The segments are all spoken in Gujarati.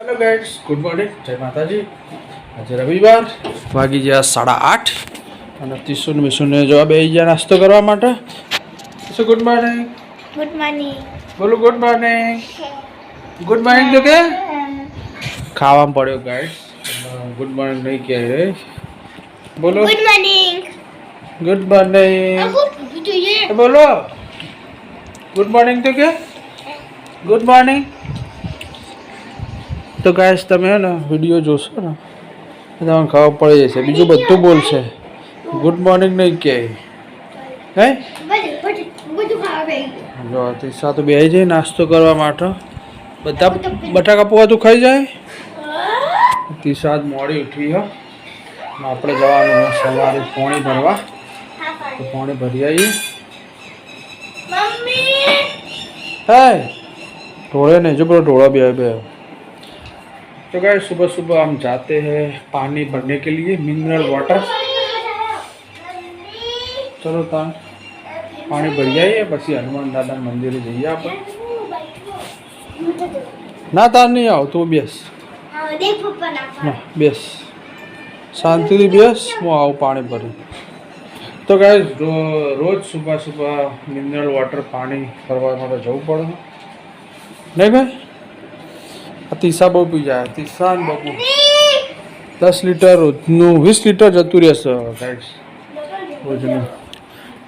हेलो गाइड्स, गुड मॉर्निंग, जय माताजी। आज रविवार वागी ज्या 8:30 અને તીસુન મિસુને જવા બે ગયા નાસ્તો કરવા માટે. તીસુ ગુડ મોર્નિંગ. Good morning. બોલો ગુડ મોર્નિંગ. ગુડ મોર્નિંગ તો કે ખાવામાં પડ્યો ગાઈડ્સ. ગુડ મોર્નિંગ નહીં કહે રે. બોલો गुड मॉर्निंग. Good morning. तुझे બોલો ગુડ મોર્નિંગ તો કે ગુડ મોર્નિંગ. તો ગાઈસ તમે હે ને વિડીયો જોશો ને તમને ખબર પડી જશે. બીજું બધું બોલશે, ગુડ મોર્નિંગ નહીં કહે. હે બધું ખાવા જો તીસા તો બેસી જાય નાસ્તો કરવા માટે. બધા બટાકા પૌવા તો ખાઈ જાય. તીસા જ મોડી ઉઠી હો. આપણે જવાનું સવારે પાણી ભરવા, તો પાણી ભરી આવીએ. मम्मी है ढोड़े नहीं जो पूरा ढोड़ा भी है बे. तो गाइस सुबह सुबह हम जाते हैं पानी भरने के लिए, मिनरल वाटर. चलो तान पानी भरी आइए, પછી હનુમાન દાદા મંદિરે જઈએ આપણે. ના તાર નહીં આવ તું બેસ. देख पप्पा ना ના બેસ, શાંતિથી બેસ, હું આવું પાણી ભરી. તો ગાઈસ રોજ સુબહ સુબહ મિનરલ વોટર પાણી ભરવા માટે જવું પડે નહીં ભાઈ. આ તીસા બહુ પી જાય. તીસા ને બહુ 10 લીટર રોજનું 20 લીટર જતું રહેશે ગાઈસ રોજનું.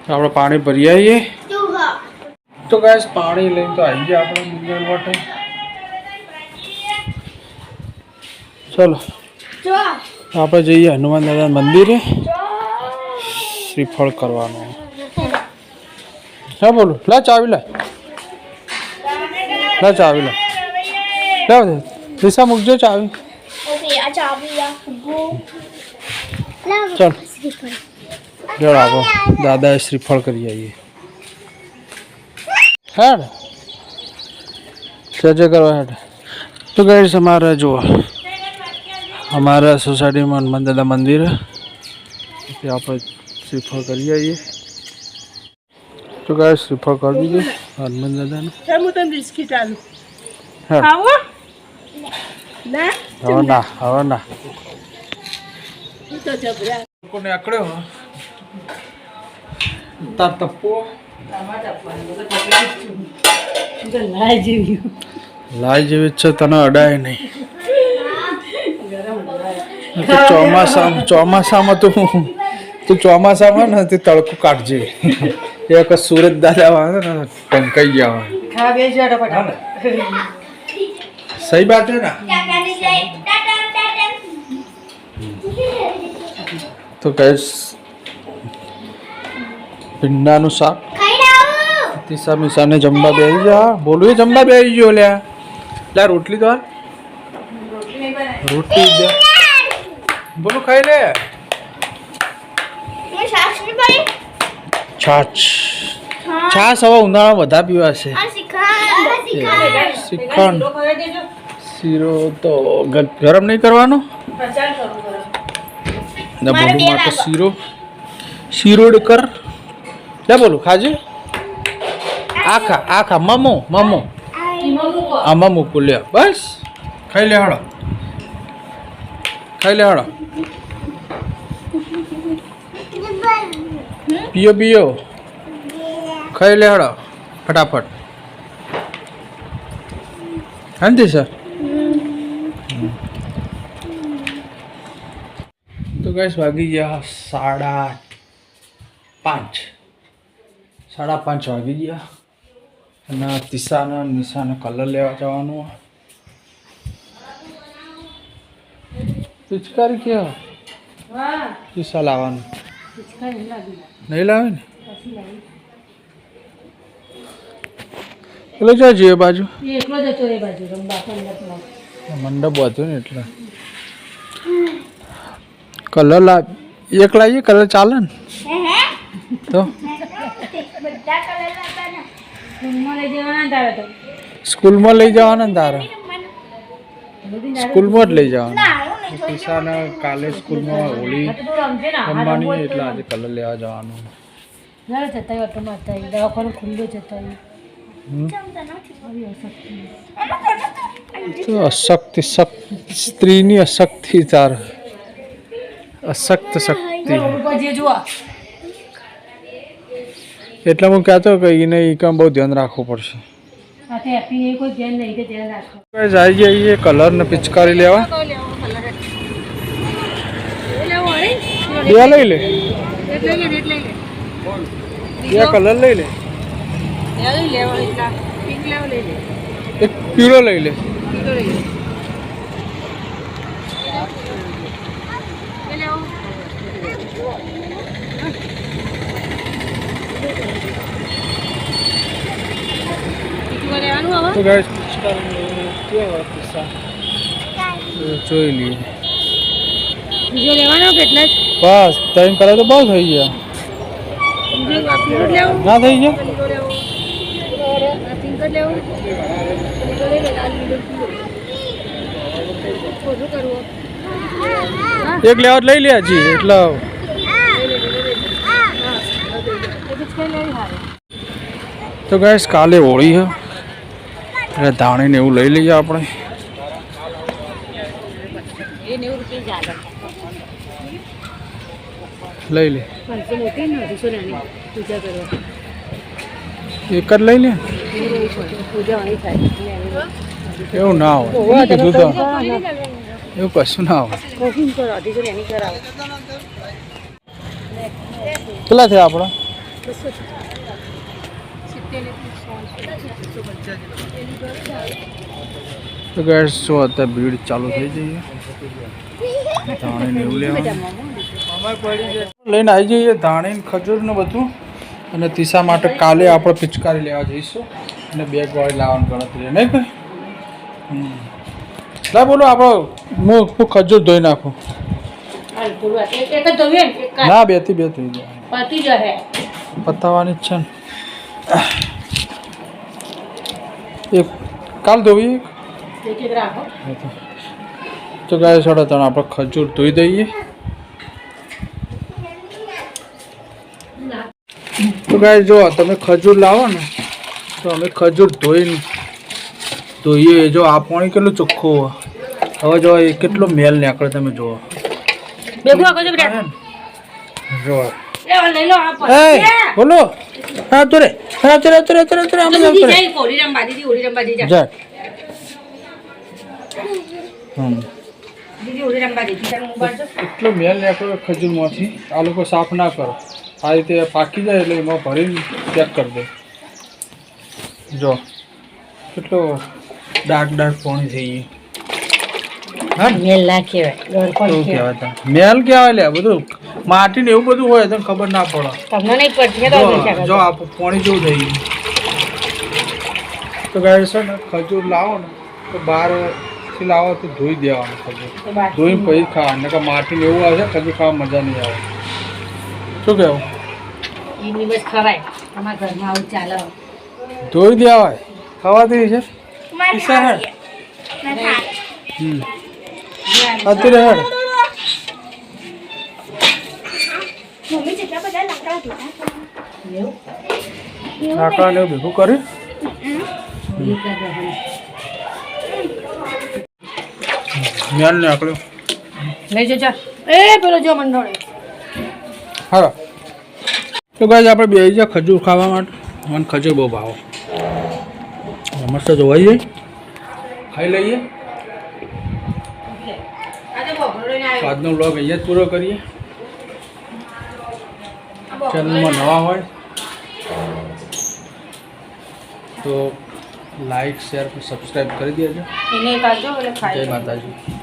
આપણે પાણી ભરી આવીએ. तू हा તો ગાઈસ પાણી લઈને તો આવી ગયા આપણે મિનરલ વોટર. ચલો जो આપણે જઈએ હનુમાન દાદા મંદિરે શ્રીફળ કરવાનું. હા બોલો, લા ચાવી લે, લા ચાવી લે, લે દિશા મૂકજો ચાવી. ओके अच्छा अभी या गो चल जरा आपो दादा श्रीफल કરી આવીએ. હેડ સજે કરવા હેડ. તો ગાઈસ અમારે જો हमारा सोसाइटी में हनुमान दादा मंदिर है, यहाँ पर श्रीफल करिए आइए. तो गाइस श्रीफल कर दीजिए हनुमान दादा ने. Kamu tuh biskit alu. हाँ Hawa? Nah, हवा ना itu jabra. કોને આકડ્યો તાર તપો Udah laju. લાઈ જેવી છે તને અડાય નહીં. ચોમાસામાં તું ચોમાસામાં ને તે તડકો કાઢજે. એ વખત સુરત દાદા આવે ને ટંકાઈ ગયા હોય. Kau biasa ada pada. સહી બાત હે ના. टाटा नहीं जाए टाटा टाटा તો ગાઈસ ભીંડાનું શાક खाई डाओ તીસા મીસાને જમવા બેસી જા. બોલું એ જમવા બેસી ગયો લ્યા. લ્યા રોટલી તો રોટલી દે. બોલું ખાઈ લે. मैं सास नहीं पड़ी છાછ છાશ હવે ઉનાળામાં બધા પીવા છે. और सिखा શ્રીખંડ શીરો તો ગરમ નહીં કરવાનો ને બોલું માટે શીરો શીરોડ કર. લે બોલું ખાજે. આખા આખા મમો મમો આમાં મૂકું લે. બસ ખાઈ લે હાડો, ખાઈ લે હાડો. પીઓ પીઓ ખાઈ લે હાડો ફટાફટ. શાંતિ સર. તો ગાઈસ વાગી ગયા 5:30 વાગી ગયા અને તીસાના નિશાને કલર લેવા જવાનું. પિચકારી કેવા Wah, તીસા લાવવાનું sekarang lagi. નહીં લાવે ને. એટલે જજો એ બાજુ Iya, kalau ada curi baju, rembakan lagi. મંડપ હતું ને એટલે કલર એક લાવીએ. કલર ચાલે ને તો बड़ा कलर लाता ना Rumah lagi mana dah tu? સ્કૂલમાં લઈ જવાના ને તારે. સ્કૂલમાં જ લઈ જવાના. ना वो नहीं તીસાને કાલે સ્કૂલમાં હોળી Itu orang cina. રમવાની છે એટલે આજે કલર લેવા જવાનું. Nara cetai waktu mata, dah aku khullu cetai. હમ. समझा ना Ayo sakti. अरे તો અશક્તિ સ્ત્રીની અશક્તિ તાર અશક્ત શક્તિ ઉપર જે જુઓ એટલે હું કહેતો કે એને એ કામ બહુ ધ્યાન રાખવું પડશે સાથે હેપી એ કોઈ ધ્યાન નહીં કે ધ્યાન રાખો ગાઈસ આવી જઈએ કલર ને પિચકારી લેવા બે લઈ લે બે કલર લઈ લે એક પીળો લઈ લે તો ગાઈસ જોઈ લઈએ બીજો લેવાનો કેટલા બસ ત્રણ કરે તો બહુ થઈ ગયા ના થઈ ગયા એક લેવા લઈ લે હજી એટલે તો ગાઈસ કાલે હોળી છે એટલે ધાણીને એવું લઈ લઈએ આપણે લઈ લે એક જ લઈ લે એવું ના હોય કીધું તો એવું કશું ના હોય કેટલા થયા આપણા તો ગાઈસ જો અત્યારે ભીડ ચાલુ થઈ જઈએ ધાણીને એવું લેવાનું લઈને આવી જઈએ ધાણી ખજૂર ને બધું અને તીસા માટે કાલે આપણે પિચકારી લેવા જઈશું અને બેગ વાળી લાવવાની ગણતરી નહીં કઈ ના બોલો આપણે હું ખજૂર ધોઈ નાખું ના બે થી બે થઈ જાય પતાવવાની જ છે ને એક કાલ ધોવી તો ગાય સાડા ત્રણ આપણે ખજૂર ધોઈ દઈએ તો ગાય જો તમે ખજૂર લાવો ને તો અમે ખજૂર ધોઈએ જો આ પાણી કેટલું ચોખ્ખું હોય હવે જો એ કેટલો મેલ નીકળે તમે જુઓ જો બોલો હા તો રે હા તો રે એટલો મેલ નીકળે ખજૂરમાંથી આ લોકો સાફ ના કરો આ રીતે પાકી જાય એટલે એમાં ભરીને પેક કરી દે જો કેટલો ડાર્ક પાણી થઈ ગયું હા મેલ ના કહેવાય મેલ કહેવાય લે બધું માટી ને એવું બધું હોય તને ખબર ના પડે તમને નહીં પડતી જો આ પાણી જેવું થઈ ગયું તો ગાય છે ને ખજૂર લાવો ને તો બહારથી લાવો તો ધોઈ દેવાનું ખજૂર ધોઈને પછી ખાવાનું ને કે માટી ને એવું આવે ખજૂર ખાવા મજા નહીં આવે શું કહેવું ધોઈ દેવાય ખાવાતી છે અત્યારે લાકડાને ભેગું કરી મેલ ને આકડ્યો લઈ જજો એ પેલો જો મંડોળે હા તો ગાઈસ આપણે બે જા ખજૂર ખાવા માટે મને ખજૂર બહુ ભાવે મસ્ત જોવાઈ જાય ખાઈ લઈએ આજનો વ્લોગ અહીંયા જ પૂરો કરીએ ચેનલમાં નવા હોય તો લાઈક શેર સબસ્ક્રાઈબ કરી દેજો જય માતાજી